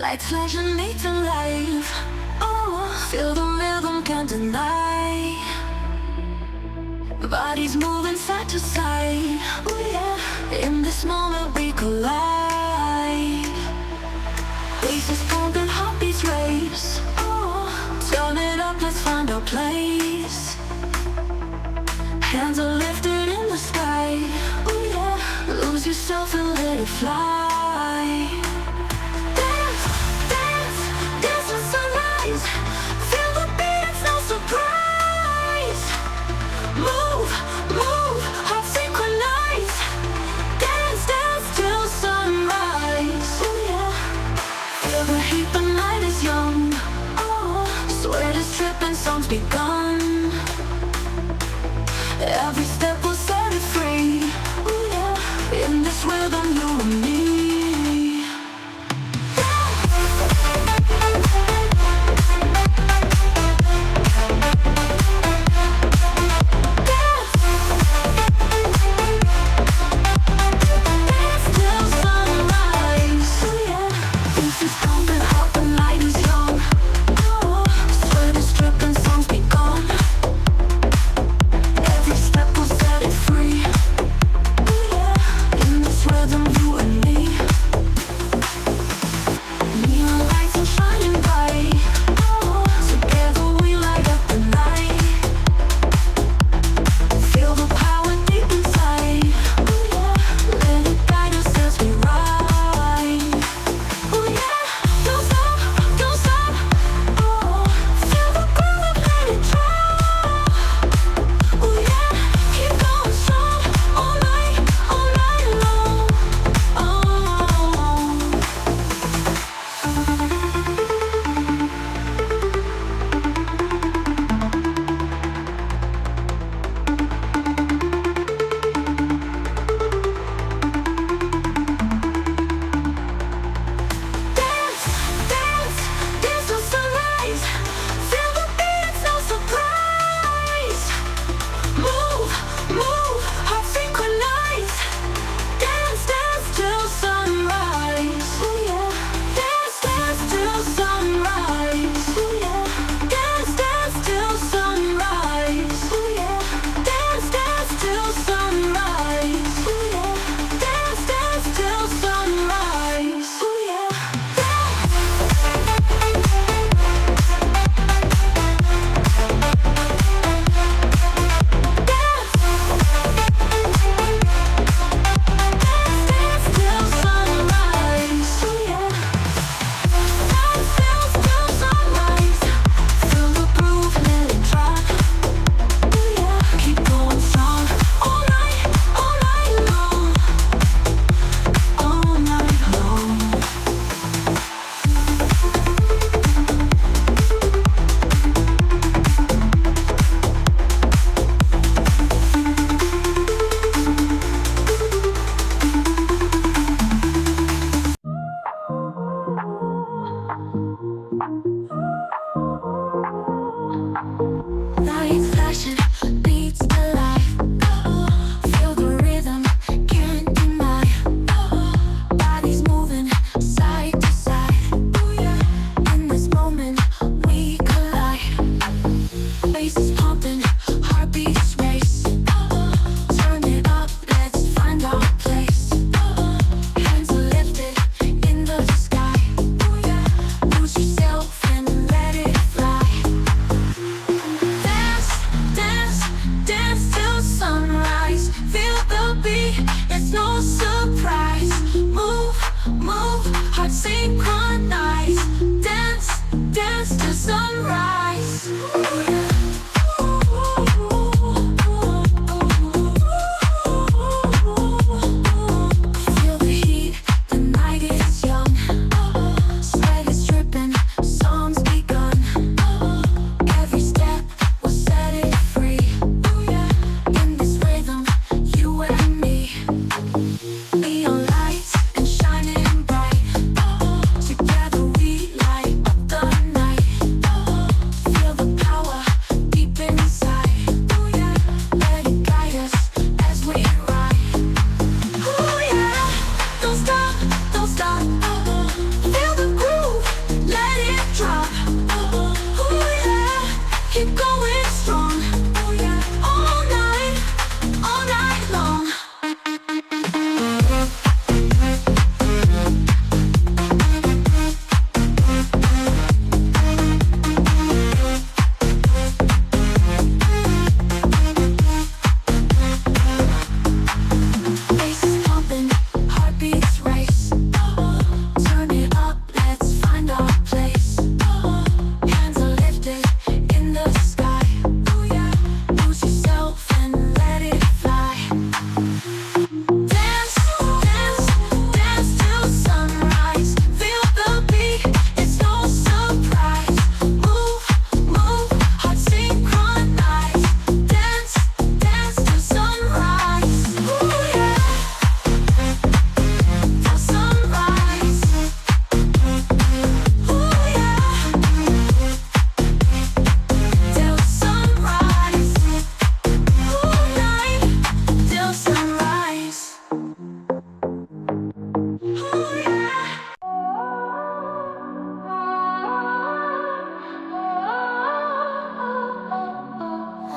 Lights flash and meet alive. Oh, feel the rhythm, can't deny. Bodies moving side to side. Oh yeah, in this moment we collide. Faces pumping, heartbeats race. Oh, turn it up, let's find our place. Hands are lifted in the sky. Oh yeah, lose yourself and let it fly. Dance, dance, dance with sunrise. Feel the beat, it's no surprise. Move, move, hearts synchronize. Dance, dance till sunrise. Oh yeah, feel the heat, the night is young. Oh, sweat is dripping, songs begun.